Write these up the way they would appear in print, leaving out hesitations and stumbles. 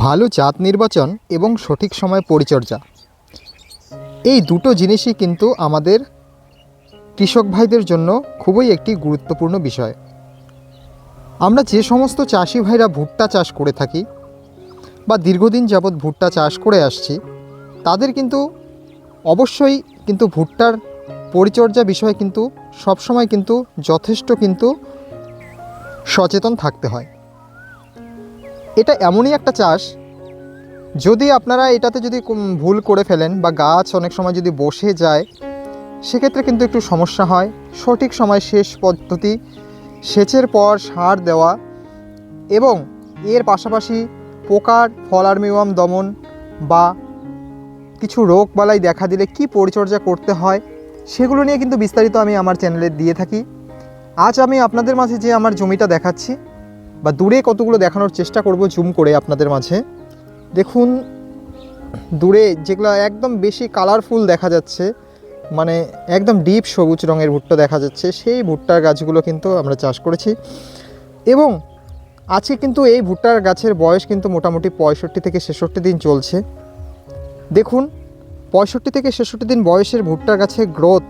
ভালো জাত নির্বাচন এবং সঠিক সময় পরিচর্যা এই দুটো জিনিসই কিন্তু আমাদের কৃষক ভাইদের জন্য খুবই একটি গুরুত্বপূর্ণ বিষয়। আমরা যে সমস্ত চাষি ভাইরা ভুট্টা চাষ করে থাকি বা দীর্ঘদিন যাবৎ ভুট্টা চাষ করে আসছি, তাদের কিন্তু অবশ্যই কিন্তু ভুট্টার পরিচর্যা বিষয়ে কিন্তু সবসময় কিন্তু যথেষ্ট কিন্তু সচেতন থাকতে হয়। এটা এমনই একটা চাষ, যদি আপনারা এটাতে যদি ভুল করে ফেলেন বা গাছ অনেক সময় যদি বসে যায়, সেক্ষেত্রে কিন্তু একটু সমস্যা হয়। সঠিক সময় সেচ পদ্ধতি, সেচের পর সার দেওয়া এবং এর পাশাপাশি পোকার ফল আর্মিওয়ার্ম দমন বা কিছু রোগবালাই দেখা দিলে কি পরিচর্যা করতে হয়, সেগুলো নিয়ে কিন্তু বিস্তারিত আমি আমার চ্যানেলে দিয়ে থাকি। আজ আমি আপনাদের মাঝে যে আমার জমিটা দেখাচ্ছি বা দূরে কতগুলো দেখানোর চেষ্টা করব জুম করে আপনাদের মাঝে। দেখুন, দূরে যেগুলো একদম বেশি কালারফুল দেখা যাচ্ছে, মানে একদম ডিপ সবুজ রঙের ভুট্টা দেখা যাচ্ছে, সেই ভুট্টার গাছগুলো কিন্তু আমরা চাষ করেছি। এবং আজকে কিন্তু এই ভুট্টার গাছের বয়স কিন্তু মোটামুটি 65 থেকে 66 দিন চলছে। দেখুন, 65 থেকে 66 দিন বয়সের ভুট্টার গাছের গ্রোথ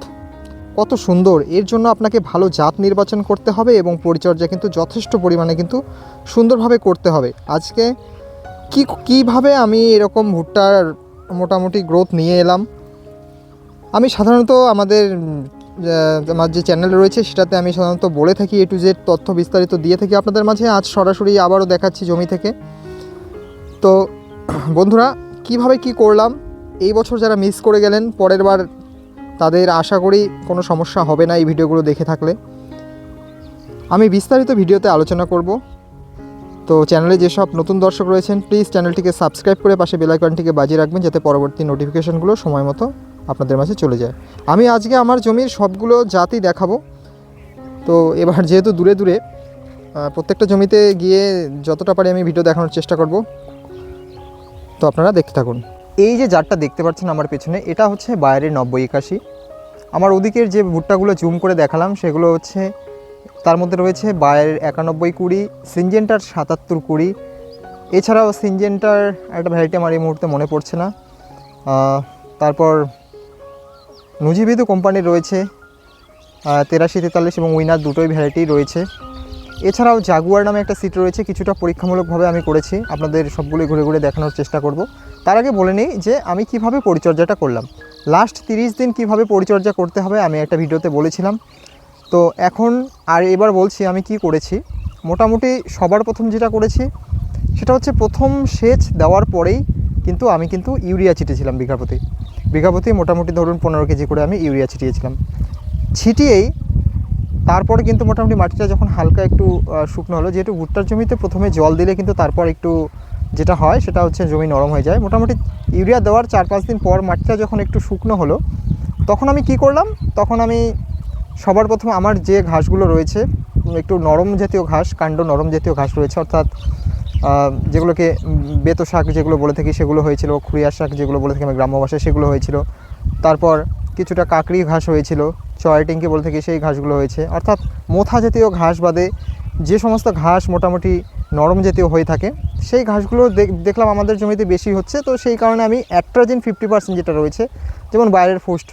কত সুন্দর। এর জন্য আপনাকে ভালো জাত নির্বাচন করতে হবে এবং পরিচর্যা কিন্তু যথেষ্ট পরিমাণে কিন্তু সুন্দরভাবে করতে হবে। আজকে কীভাবে আমি এরকম ভুট্টার মোটামুটি গ্রোথ নিয়ে এলাম, আমি সাধারণত আমার যে চ্যানেল রয়েছে সেটাতে আমি সাধারণত বলে থাকি, A to Z তথ্য বিস্তারিত দিয়ে থাকি আপনাদের মাঝে। আজ সরাসরি আবারও দেখাচ্ছি জমি থেকে। তো বন্ধুরা, কিভাবে কি করলাম, এই বছর যারা মিস করে গেলেন, পরের বার তাদের আশা করি কোনো সমস্যা হবে না এই ভিডিওগুলো দেখে থাকলে। আমি বিস্তারিত ভিডিওতে আলোচনা করব। তো চ্যানেলে যেসব নতুন দর্শক রয়েছেন, প্লিজ চ্যানেলটিকে সাবস্ক্রাইব করে পাশে বেল আইকনটিকে বাজিয়ে রাখবেন, যাতে পরবর্তী নোটিফিকেশনগুলো সময় মতো আপনাদের মাঝে চলে যায়। আমি আজকে আমার জমির সবগুলো জাতই দেখাবো। তো এবার যেহেতু দূরে দূরে প্রত্যেকটা জমিতে গিয়ে যতটা পারি আমি ভিডিও দেখানোর চেষ্টা করব। তো আপনারা দেখতে থাকুন। এই যে জাতটা দেখতে পাচ্ছেন আমার পেছনে, এটা হচ্ছে বায়ারের 9081। আমার ওদিকের যে ভুট্টাগুলো জুম করে দেখালাম সেগুলো হচ্ছে, তার মধ্যে রয়েছে বায়ারের 9120, সিনজেন্টার 7720, এছাড়াও সিনজেন্টার একটা ভ্যারাইটি আমার এই মুহূর্তে মনে পড়ছে না। তারপর নুজিবিদু কোম্পানির রয়েছে 8343 এবং উইনার দুটোই ভ্যারাইটি রয়েছে। এছাড়াও জাগুয়ার নামে একটা সিট রয়েছে, কিছুটা পরীক্ষামূলকভাবে আমি করেছি, আপনাদের সবগুলো ঘুরে ঘুরে দেখানোর চেষ্টা করব। তার আগে বলে নিই যে আমি কিভাবে পরিচর্যাটা করলাম। লাস্ট 30 দিন কিভাবে পরিচর্যা করতে হবে আমি একটা ভিডিওতে বলেছিলাম। তো এখন আর এবার বলছি আমি কি করেছি। মোটামুটি সবার প্রথম যেটা করেছি সেটা হচ্ছে, প্রথম সেচ দেওয়ার পরেই কিন্তু আমি ইউরিয়া ছিটিয়েছিলাম বিঘা প্রতি মোটামুটি ধরুন 15 কেজি করে আমি ইউরিয়া ছিটিয়েছিলাম। ছিটিয়েই তারপরে কিন্তু মোটামুটি মাটিটা যখন হালকা একটু শুকনো হলো, যেহেতু ভুট্টার জমিতে প্রথমে জল দিলে কিন্তু তারপর একটু যেটা হয় সেটা হচ্ছে জমি নরম হয়ে যায়। মোটামুটি ইউরিয়া দেওয়ার 4-5 দিন পর মাটিটা যখন একটু শুকনো হলো, তখন আমি কি করলাম, তখন আমি সবার প্রথম আমার যে ঘাসগুলো রয়েছে, একটু নরম জাতীয় ঘাস, কাণ্ড নরম জাতীয় ঘাস রয়েছে, অর্থাৎ যেগুলোকে বেতো শাক যেগুলো বলে থাকি সেগুলো হয়েছিল, খুরিয়া শাক যেগুলো বলে থাকি আমি গ্রাম্য ভাষায় সেগুলো হয়েছিল। তারপর কিছুটা কাকড়ি ঘাস হয়েছিল, চয়টিংকে বলে থাকি সেই ঘাসগুলো হয়েছে। অর্থাৎ মোথা জাতীয় ঘাস বাদে যে সমস্ত ঘাস মোটামুটি নরম জাতীয় হয়ে থাকে, সেই ঘাসগুলো দেখলাম আমাদের জমিতে বেশি হচ্ছে। তো সেই কারণে আমি অ্যাট্রাজিন 50% যেটা রয়েছে, যেমন বায়ারের ফুস্ট,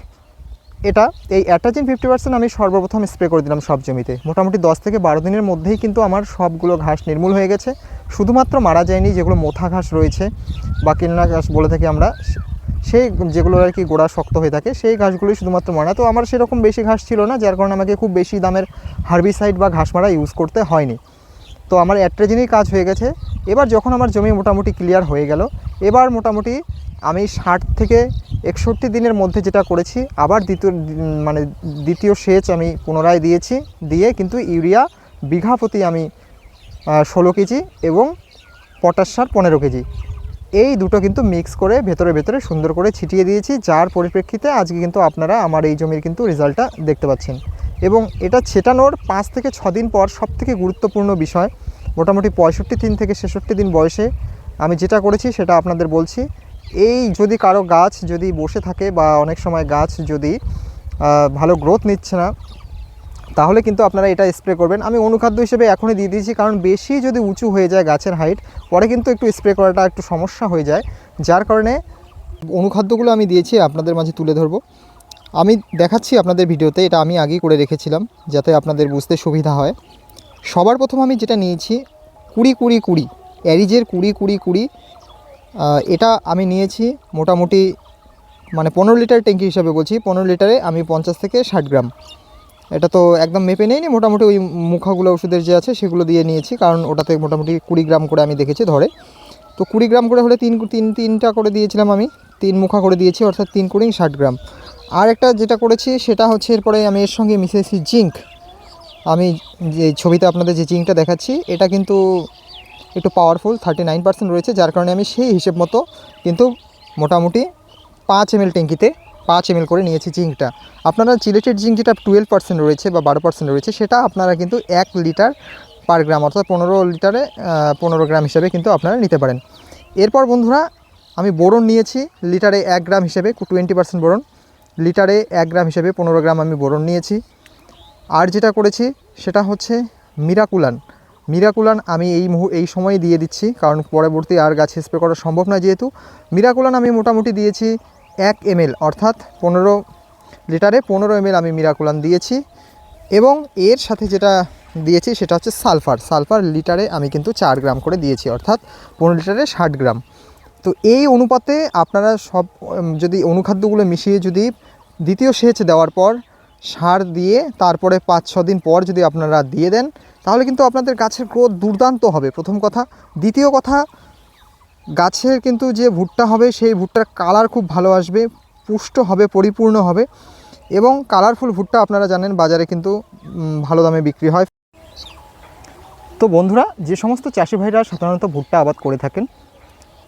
এই অ্যাট্রাজিন 50% আমি সর্বপ্রথম স্প্রে করে দিলাম সব জমিতে। মোটামুটি 10 থেকে 12 দিনের মধ্যেই কিন্তু আমার সবগুলো ঘাস নির্মূল হয়ে গেছে। শুধুমাত্র মারা যায়নি যেগুলো মোথা ঘাস রয়েছে বা কিলনা ঘাস বলে থাকি আমরা, সেই যেগুলো আর কি গোড়া শক্ত হয়ে থাকে, সেই ঘাসগুলোই শুধুমাত্র মারা। তো আমার সেরকম বেশি ঘাস ছিল না, যার কারণে আমাকে খুব বেশি দামের হার্বিসাইড বা ঘাস মারা ইউজ করতে হয়নি। তো আমার অ্যাট্রাজিনই কাজ হয়ে গেছে। এবার যখন আমার জমি মোটামুটি ক্লিয়ার হয়ে গেল, এবার মোটামুটি আমি 60 থেকে 61 দিনের মধ্যে যেটা করেছি, আবার দ্বিতীয় সেচ আমি পুনরায় দিয়েছি। দিয়ে কিন্তু ইউরিয়া বিঘা প্রতি আমি 16 কেজি এবং পটাশ সার 15 কেজি, এই দুটো কিন্তু মিক্স করে ভেতরে সুন্দর করে ছিটিয়ে দিয়েছি, যার পরিপ্রেক্ষিতে আজকে কিন্তু আপনারা আমার এই জমির কিন্তু রেজাল্টটা দেখতে পাচ্ছেন। এবং এটা ছেটানোর 5 থেকে 6 দিন পর সবথেকে গুরুত্বপূর্ণ বিষয়, মোটামুটি 65 দিন থেকে 66 দিন বয়সে আমি যেটা করেছি সেটা আপনাদের বলছি। এই যদি কারো গাছ যদি বসে থাকে বা অনেক সময় গাছ যদি ভালো গ্রোথ নিচ্ছে না, তাহলে কিন্তু আপনারা এটা স্প্রে করবেন। আমি অনুখাদ্য হিসেবে এখনই দিয়ে দিয়েছি, কারণ বেশি যদি উঁচু হয়ে যায় গাছের হাইট, পরে কিন্তু একটু স্প্রে করাটা একটু সমস্যা হয়ে যায়, যার কারণে অনুখাদ্যগুলো আমি দিয়েছি আপনাদের মাঝে তুলে ধরবো। আমি দেখাচ্ছি আপনাদের ভিডিওতে, এটা আমি আগেই করে রেখেছিলাম যাতে আপনাদের বুঝতে সুবিধা হয়। সবার প্রথম আমি যেটা নিয়েছি 20-20-20 অ্যারিজের 20-20-20, এটা আমি নিয়েছি মোটামুটি মানে 15 লিটার ট্যাঙ্কি হিসাবে বলছি, 15 লিটারে আমি 50 থেকে 60 গ্রাম, এটা তো একদম মেপে নেইনি, মোটামুটি ওই মুখাগুলো ওষুধের যে আছে সেগুলো দিয়ে নিয়েছি, কারণ ওটাতে মোটামুটি 20 গ্রাম করে আমি দেখেছি ধরে। তো 20 গ্রাম করে হলে তিনটা করে দিয়েছিলাম আমি, 3 মুখা করে দিয়েছি, অর্থাৎ 3 × 60 গ্রাম। আর একটা যেটা করেছি সেটা হচ্ছে এরপরে আমি এর সঙ্গে মিশিয়েছি জিঙ্ক। আমি যে ছবিতে আপনাদের যে জিঙ্কটা দেখাচ্ছি এটা কিন্তু একটু পাওয়ারফুল, 39% রয়েছে, যার কারণে আমি সেই হিসেব মতো কিন্তু মোটামুটি 5 ml ট্যাঙ্কিতে 5 ml করে নিয়েছি জিঙ্কটা। আপনারা চিলেটেড জিঙ্ক যেটা 12% রয়েছে বা 12% রয়েছে, সেটা আপনারা কিন্তু 1 লিটার পার গ্রাম, অর্থাৎ 15 লিটারে 15 গ্রাম হিসেবে কিন্তু আপনারা নিতে পারেন। এরপর বন্ধুরা আমি বোরন নিয়েছি লিটারে 1 গ্রাম হিসেবে, 20% বোরন, লিটারে 1 গ্রাম হিসেবে 15 গ্রাম আমি বোরন নিয়েছি। আর যেটা করেছি সেটা হচ্ছে মিরাকুলান আমি এই সময়ে দিয়ে দিচ্ছি, কারণ পরবর্তী আর গাছে স্প্রে করা সম্ভব নয় যেহেতু। মিরাকুলান আমি মোটামুটি দিয়েছি 1 ml, অর্থাৎ 15 লিটারে 15 ml আমি মিরাকুলান দিয়েছি। এবং এর সাথে যেটা দিয়েছি সেটা হচ্ছে সালফার লিটারে আমি কিন্তু 4 গ্রাম করে দিয়েছি, অর্থাৎ 15 লিটারে 60 গ্রাম। তো এই অনুপাতে আপনারা সব যদি অনুখাদ্যগুলো মিশিয়ে যদি দ্বিতীয় সেচ দেওয়ার পর সার দিয়ে তারপরে 5-6 দিন পর যদি আপনারা দিয়ে দেন, তাহলে কিন্তু আপনাদের গাছের গ্রোথ দুর্দান্ত হবে, প্রথম কথা। দ্বিতীয় কথা, গাছের কিন্তু যে ভুট্টা হবে সেই ভুট্টার কালার খুব ভালো আসবে, পুষ্ট হবে, পরিপূর্ণ হবে, এবং কালারফুল ভুট্টা আপনারা জানেন বাজারে কিন্তু ভালো দামে বিক্রি হয়। তো বন্ধুরা, যে সমস্ত চাষি ভাইরা সাধারণত ভুট্টা আবাদ করে থাকেন,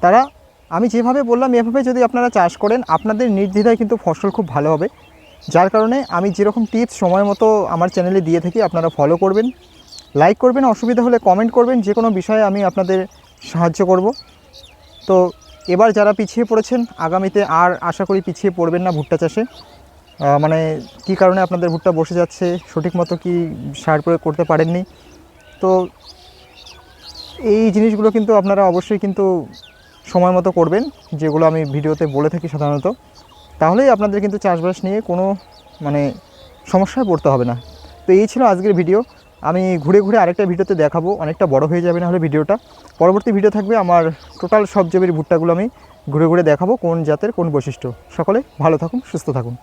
তারা আমি যেভাবে বললাম এভাবে যদি আপনারা চাষ করেন, আপনাদের নির্দ্বিধায় কিন্তু ফসল খুব ভালো হবে। যার কারণে আমি যেরকম টিপস সময় মতো আমার চ্যানেলে দিয়ে থাকি, আপনারা ফলো করবেন, লাইক করবেন, অসুবিধা হলে কমেন্ট করবেন, যে কোনো বিষয়ে আমি আপনাদের সাহায্য করব। তো এবার যারা পিছিয়ে পড়েছেন, আগামীতে আর আশা করি পিছিয়ে পড়বেন না ভুট্টা চাষে। মানে কী কারণে আপনাদের ভুট্টা বসে যাচ্ছে, সঠিক মতো কি সার প্রয়োগ করতে পারেননি, তো এই জিনিসগুলো কিন্তু আপনারা অবশ্যই কিন্তু সময় মতো করবেন, যেগুলো আমি ভিডিওতে বলে থাকি সাধারণত। তাহলেই আপনাদের কিন্তু চাষবাস নিয়ে কোনো মানে সমস্যায় পড়তে হবে না। তো এই ছিল আজকের ভিডিও। আমি ঘুরে ঘুরে আরেকটা ভিডিওতে দেখাবো, অনেকটা বড় হয়ে যাবে না হলে ভিডিওটা। পরবর্তী ভিডিও থাকবে আমার টোটাল সব জমির ভুট্টাগুলো আমি ঘুরে ঘুরে দেখাবো, কোন জাতের কোন বৈশিষ্ট্য। সকলে ভালো থাকুন, সুস্থ থাকুন।